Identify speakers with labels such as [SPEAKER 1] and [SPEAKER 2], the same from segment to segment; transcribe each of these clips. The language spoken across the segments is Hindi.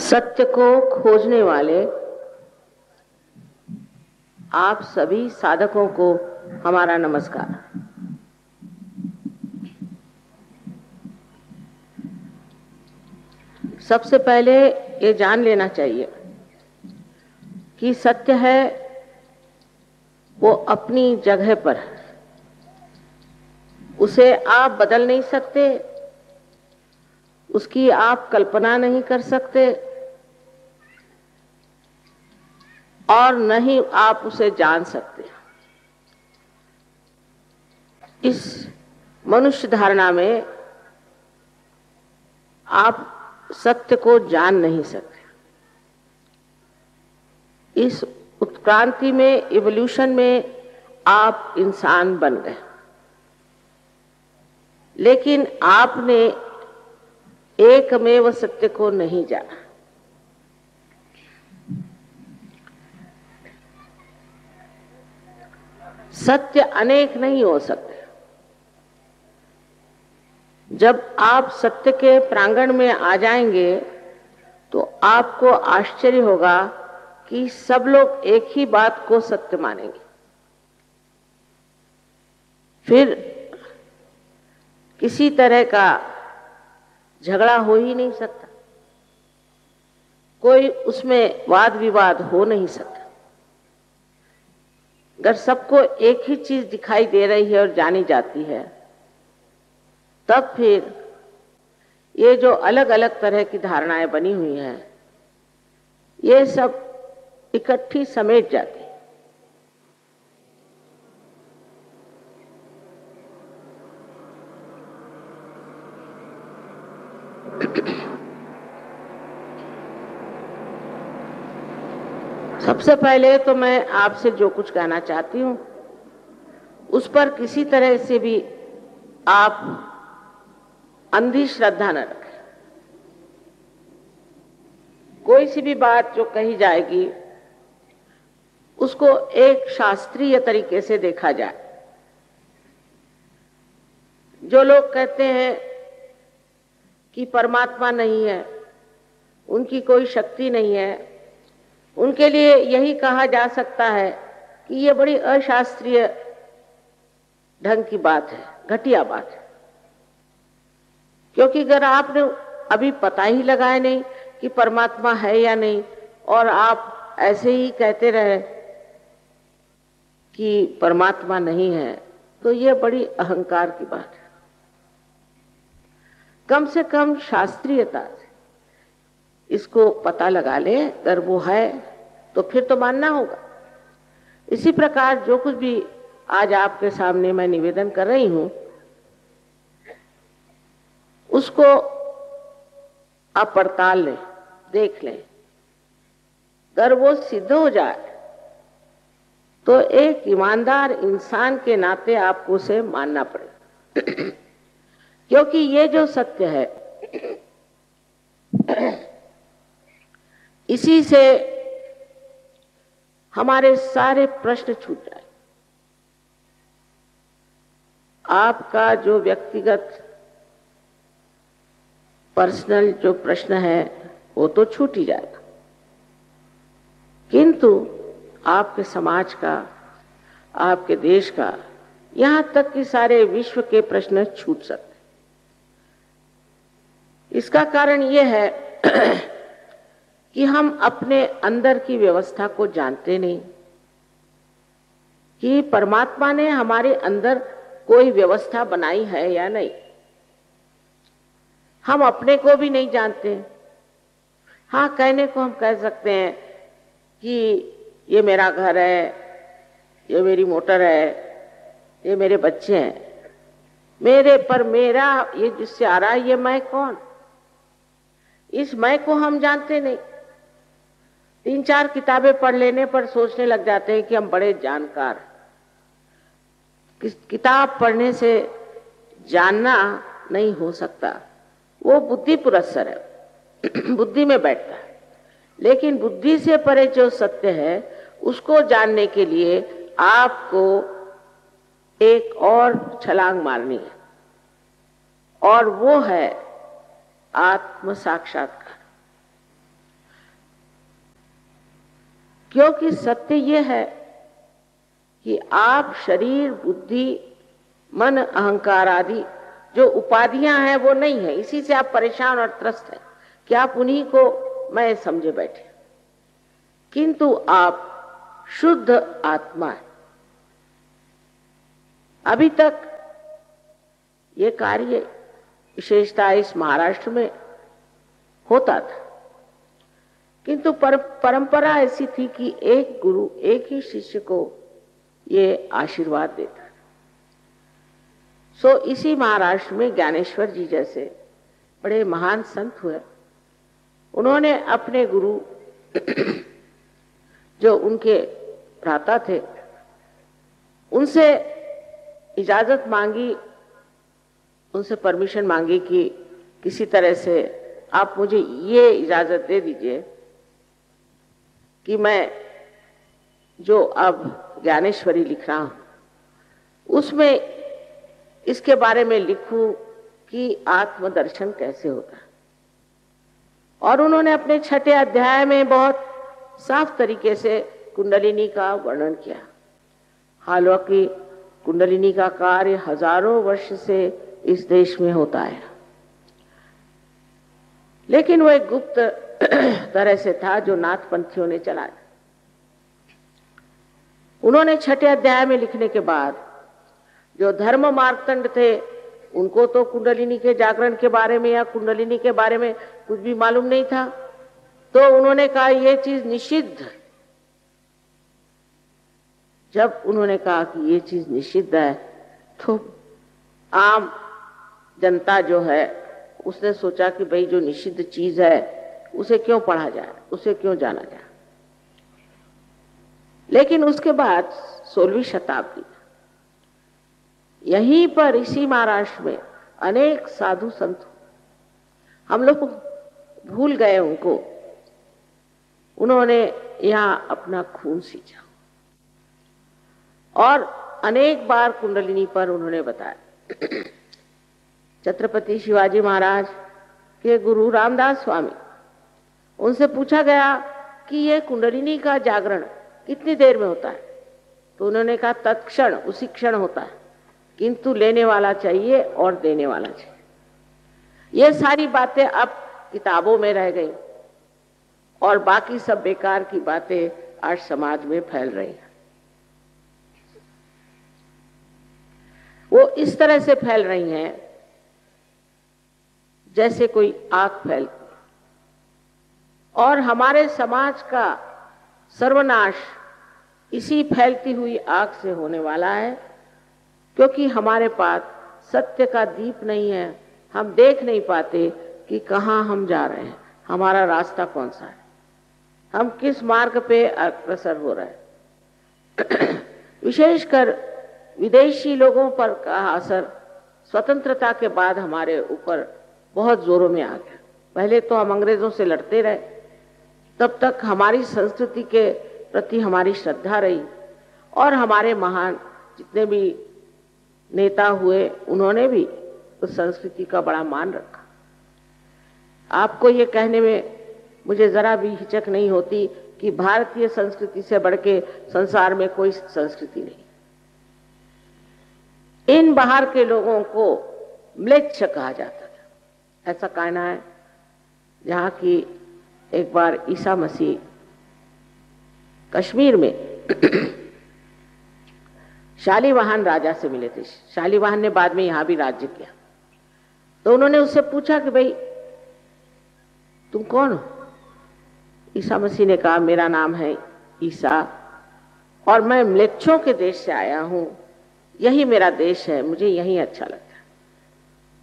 [SPEAKER 1] सत्य को खोजने वाले आप सभी साधकों को हमारा नमस्कार। सबसे पहले ये जान लेना चाहिए कि सत्य है वो अपनी जगह पर है, उसे आप बदल नहीं सकते, उसकी आप कल्पना नहीं कर सकते और न ही आप उसे जान सकते। इस मनुष्य धारणा में आप सत्य को जान नहीं सकते। इस उत्क्रांति में, इवोल्यूशन में आप इंसान बन गए, लेकिन आपने एकमेव सत्य को नहीं जाना। सत्य अनेक नहीं हो सकते। जब आप सत्य के प्रांगण में आ जाएंगे तो आपको आश्चर्य होगा कि सब लोग एक ही बात को सत्य मानेंगे। फिर किसी तरह का झगड़ा हो ही नहीं सकता, कोई उसमें वाद विवाद हो नहीं सकता। अगर सबको एक ही चीज दिखाई दे रही है और जानी जाती है, तब फिर ये जो अलग अलग तरह की धारणाएं बनी हुई हैं, ये सब इकट्ठी समेट जाती है। सबसे पहले तो मैं आपसे जो कुछ कहना चाहती हूं उस पर किसी तरह से भी आप अंधी श्रद्धा न रखें। कोई सी भी बात जो कही जाएगी उसको एक शास्त्रीय तरीके से देखा जाए। जो लोग कहते हैं कि परमात्मा नहीं है, उनकी कोई शक्ति नहीं है, उनके लिए यही कहा जा सकता है कि ये बड़ी अशास्त्रीय ढंग की बात है, घटिया बात है। क्योंकि अगर आपने अभी पता ही लगाया नहीं कि परमात्मा है या नहीं और आप ऐसे ही कहते रहे कि परमात्मा नहीं है, तो ये बड़ी अहंकार की बात है। कम से कम शास्त्रीयता से इसको पता लगा ले। अगर वो है तो फिर तो मानना होगा। इसी प्रकार जो कुछ भी आज आपके सामने मैं निवेदन कर रही हूं, उसको आप पड़ताल लें, देख लें। अगर वो सिद्ध हो जाए तो एक ईमानदार इंसान के नाते आपको उसे मानना पड़ेगा। क्योंकि ये जो सत्य है, इसी से हमारे सारे प्रश्न छूट जाए। आपका जो व्यक्तिगत पर्सनल जो प्रश्न है वो तो छूट ही जाएगा, किंतु आपके समाज का, आपके देश का, यहां तक कि सारे विश्व के प्रश्न छूट सकते। इसका कारण यह है कि हम अपने अंदर की व्यवस्था को जानते नहीं कि परमात्मा ने हमारे अंदर कोई व्यवस्था बनाई है या नहीं। हम अपने को भी नहीं जानते। हाँ, कहने को हम कह सकते हैं कि ये मेरा घर है, ये मेरी मोटर है, ये मेरे बच्चे हैं। मेरे पर मेरा ये जिससे आ रहा है, ये मैं कौन? इस मैं को हम जानते नहीं। 3-4 किताबें पढ़ लेने पर सोचने लग जाते हैं कि हम बड़े जानकार। किताब पढ़ने से जानना नहीं हो सकता, वो बुद्धि पुरस्सर है, बुद्धि में बैठता है। लेकिन बुद्धि से परे जो सत्य है उसको जानने के लिए आपको एक और छलांग मारनी है, और वो है आत्म साक्षात्कार। क्योंकि सत्य ये है कि आप शरीर, बुद्धि, मन, अहंकार आदि जो उपाधियां हैं वो नहीं है। इसी से आप परेशान और त्रस्त हैं कि आप उन्हीं को मैं समझे बैठे, किंतु आप शुद्ध आत्मा है। अभी तक ये कार्य विशेषता इस महाराष्ट्र में होता था, किंतु परंपरा ऐसी थी कि एक गुरु एक ही शिष्य को ये आशीर्वाद देता। सो इसी महाराष्ट्र में ज्ञानेश्वर जी जैसे बड़े महान संत हुए। उन्होंने अपने गुरु जो उनके भ्राता थे उनसे इजाजत मांगी, उनसे परमिशन मांगी कि किसी तरह से आप मुझे ये इजाजत दे दीजिए कि मैं जो अब ज्ञानेश्वरी लिख रहा हूं उसमें इसके बारे में लिखूं कि आत्मदर्शन कैसे होता है। और उन्होंने अपने 6ठे अध्याय में बहुत साफ तरीके से कुंडलिनी का वर्णन किया। हालांकि कुंडलिनी का कार्य हजारों वर्ष से इस देश में होता है, लेकिन वो एक गुप्त तरह से था जो नाथपंथियों ने चलाया। उन्होंने 6ठे अध्याय में लिखने के बाद जो धर्म मार्तंड थे उनको तो कुंडलिनी के जागरण के बारे में या कुंडलिनी के बारे में कुछ भी मालूम नहीं था, तो उन्होंने कहा ये चीज निषिद्ध। जब उन्होंने कहा कि ये चीज निषिद्ध है तो आम जनता जो है उसने सोचा कि भाई जो निषिद्ध चीज है उसे क्यों पढ़ा जाए, उसे क्यों जाना जाए। लेकिन उसके बाद 16वीं शताब्दी यहीं पर इसी महाराष्ट्र में अनेक साधु संत, हम लोग भूल गए उनको, उन्होंने यहां अपना खून सींचा और अनेक बार कुंडलिनी पर उन्होंने बताया। छत्रपति शिवाजी महाराज के गुरु रामदास स्वामी, उनसे पूछा गया कि ये कुंडलिनी का जागरण कितनी देर में होता है, तो उन्होंने कहा तत्क्षण, उसी क्षण होता है, किंतु लेने वाला चाहिए और देने वाला चाहिए। ये सारी बातें अब किताबों में रह गई और बाकी सब बेकार की बातें आज समाज में फैल रही हैं। वो इस तरह से फैल रही हैं जैसे कोई आग फैलती, और हमारे समाज का सर्वनाश इसी फैलती हुई आग से होने वाला है, क्योंकि हमारे पास सत्य का दीप नहीं है। हम देख नहीं पाते कि कहाँ हम जा रहे हैं, हमारा रास्ता कौन सा है, हम किस मार्ग पे अग्रसर हो रहे हैं। विशेषकर विदेशी लोगों पर का असर स्वतंत्रता के बाद हमारे ऊपर बहुत जोरों में आ गया। पहले तो हम अंग्रेजों से लड़ते रहे, तब तक हमारी संस्कृति के प्रति हमारी श्रद्धा रही, और हमारे महान जितने भी नेता हुए उन्होंने भी उस संस्कृति का बड़ा मान रखा। आपको ये कहने में मुझे जरा भी हिचक नहीं होती कि भारतीय संस्कृति से बढ़ के संसार में कोई संस्कृति नहीं। इन बाहर के लोगों को म्लेच्छ कहा जाता था। ऐसा कहना है जहाँ की एक बार ईसा मसीह कश्मीर में शालीवाहन राजा से मिले थे। शालीवाहन ने बाद में यहां भी राज्य किया, तो उन्होंने उससे पूछा कि भाई तुम कौन हो? ईसा मसीह ने कहा मेरा नाम है ईसा और मैं म्लेच्छों के देश से आया हूं, यही मेरा देश है, मुझे यही अच्छा लगता है।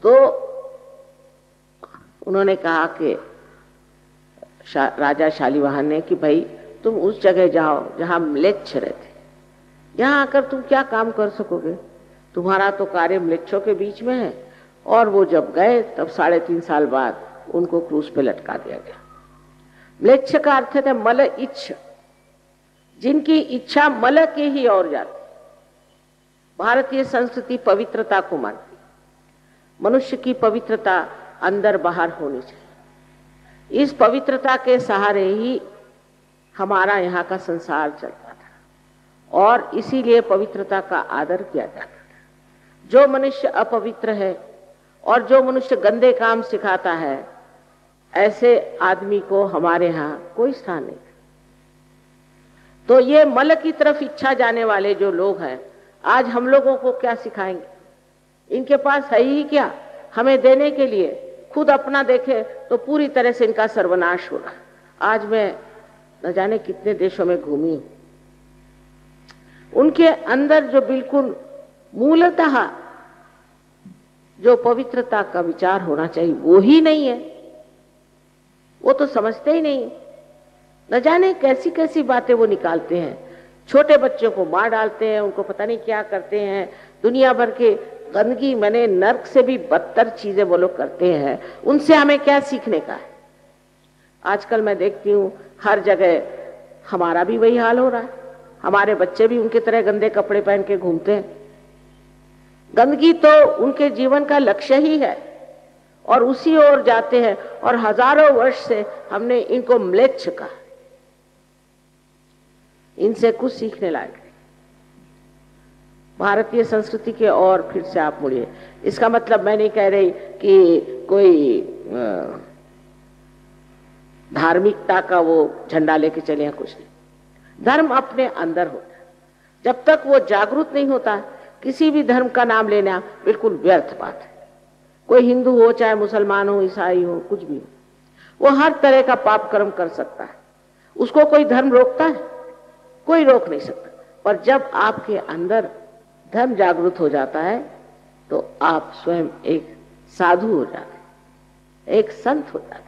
[SPEAKER 1] तो उन्होंने कहा कि राजा शालीवाहन ने कि भाई तुम उस जगह जाओ जहां म्लेच्छ रहते, यहाँ आकर तुम क्या काम कर सकोगे, तुम्हारा तो कार्य म्लेच्छों के बीच में है। और वो जब गए तब 3.5 साल बाद उनको क्रूस पे लटका दिया गया। म्लेच्छ का अर्थ है मल इच्छ, जिनकी इच्छा मल के ही ओर जाती। भारतीय संस्कृति पवित्रता को मानती, मनुष्य की पवित्रता अंदर बाहर होनी चाहिए। इस पवित्रता के सहारे ही हमारा यहाँ का संसार चलता था और इसीलिए पवित्रता का आदर किया जाता था। जो मनुष्य अपवित्र है और जो मनुष्य गंदे काम सिखाता है, ऐसे आदमी को हमारे यहाँ कोई स्थान नहीं। तो ये मल की तरफ इच्छा जाने वाले जो लोग हैं, आज हम लोगों को क्या सिखाएंगे? इनके पास है ही क्या हमें देने के लिए? खुद अपना देखे तो पूरी तरह से इनका सर्वनाश होगा। आज मैं न जाने कितने देशों में घूमी हूं, उनके अंदर जो बिल्कुल मूलतः जो पवित्रता का विचार होना चाहिए वो ही नहीं है। वो तो समझते ही नहीं। न जाने कैसी कैसी बातें वो निकालते हैं। छोटे बच्चों को मार डालते हैं, उनको पता नहीं क्या करते हैं, दुनिया भर के गंदगी, मैंने नर्क से भी बदतर चीजें वो लोग करते हैं। उनसे हमें क्या सीखने का है? आजकल मैं देखती हूँ हर जगह हमारा भी वही हाल हो रहा है। हमारे बच्चे भी उनकी तरह गंदे कपड़े पहन के घूमते हैं। गंदगी तो उनके जीवन का लक्ष्य ही है और उसी ओर जाते हैं। और हजारों वर्ष से हमने इनको म्लेच्छ कहा। इनसे कुछ सीखने लायक नहीं। भारतीय संस्कृति के और फिर से आप मुड़िए। इसका मतलब मैं नहीं कह रही कि कोई धार्मिकता का वो झंडा लेके चले हैं, कुछ नहीं। धर्म अपने अंदर होता है। जब तक वो जागरूक नहीं होता, किसी भी धर्म का नाम लेना बिल्कुल व्यर्थ बात है। कोई हिंदू हो, चाहे मुसलमान हो, ईसाई हो, कुछ भी हो, वो हर तरह का पाप कर्म कर सकता है। उसको कोई धर्म रोकता है? कोई रोक नहीं सकता। पर जब आपके अंदर धर्म जागृत हो जाता है तो आप स्वयं एक साधु हो जाते, एक संत हो जाते।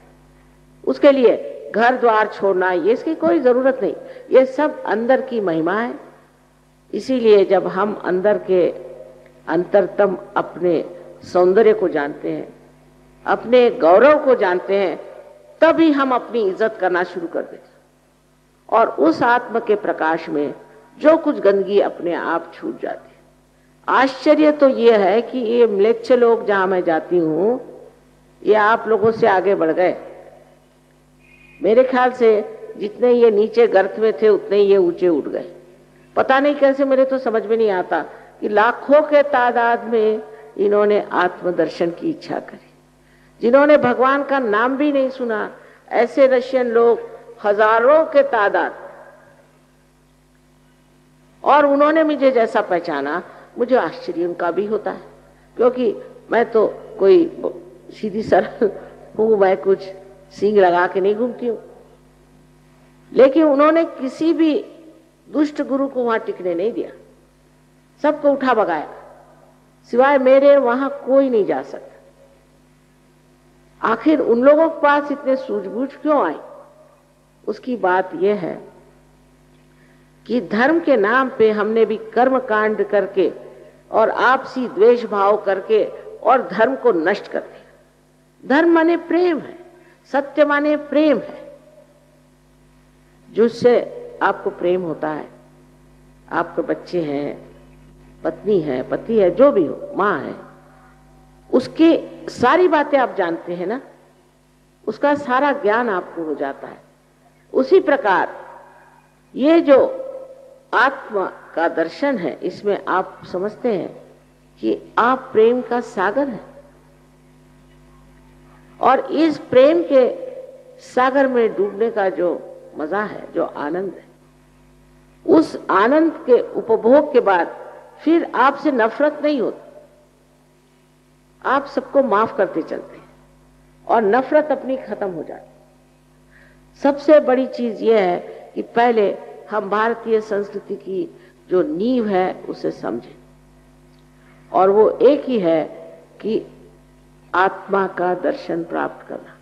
[SPEAKER 1] उसके लिए घर द्वार छोड़ना, ये इसकी कोई जरूरत नहीं। ये सब अंदर की महिमा है। इसीलिए जब हम अंदर के अंतरतम अपने सौंदर्य को जानते हैं, अपने गौरव को जानते हैं, तभी हम अपनी इज्जत करना शुरू कर देते हैं। और उस आत्म के प्रकाश में जो कुछ गंदगी अपने आप छूट जाती है। आश्चर्य तो ये है कि ये म्लेच्छ लोग जहां मैं जाती हूं, ये आप लोगों से आगे बढ़ गए। मेरे ख्याल से जितने ये नीचे गर्त में थे उतने ये ऊंचे उठ गए। पता नहीं कैसे, मेरे तो समझ में नहीं आता कि लाखों के तादाद में इन्होंने आत्मदर्शन की इच्छा करी। जिन्होंने भगवान का नाम भी नहीं सुना, ऐसे रशियन लोग हजारों के तादाद। और उन्होंने मुझे जैसा पहचाना, मुझे आश्चर्य उनका भी होता है, क्योंकि मैं तो कोई सीधी सरल हूं, मैं कुछ सींग लगा के नहीं घूमती हूं। लेकिन उन्होंने किसी भी दुष्ट गुरु को वहां टिकने नहीं दिया, सबको उठा भगाया। सिवाय मेरे वहां कोई नहीं जा सकता। आखिर उन लोगों के पास इतने सूझबूझ क्यों आई? उसकी बात यह है कि धर्म के नाम पे हमने भी कर्म कांड करके और आपसी द्वेष भाव करके और धर्म को नष्ट कर दिया। धर्म माने प्रेम है, सत्य माने प्रेम है। जिससे आपको प्रेम होता है, आपके बच्चे हैं, पत्नी है, पति है, जो भी हो, माँ है, उसकी सारी बातें आप जानते हैं ना, उसका सारा ज्ञान आपको हो जाता है। उसी प्रकार ये जो आत्मा का दर्शन है, इसमें आप समझते हैं कि आप प्रेम का सागर हैं। और इस प्रेम के सागर में डूबने का जो मजा है, जो आनंद है, उस आनंद के उपभोग के बाद फिर आपसे नफरत नहीं होती। आप सबको माफ करते चलते हैं और नफरत अपनी खत्म हो जाती। सबसे बड़ी चीज यह है कि पहले हम भारतीय संस्कृति की जो नींव है उसे समझें, और वो एक ही है कि आत्मा का दर्शन प्राप्त करना।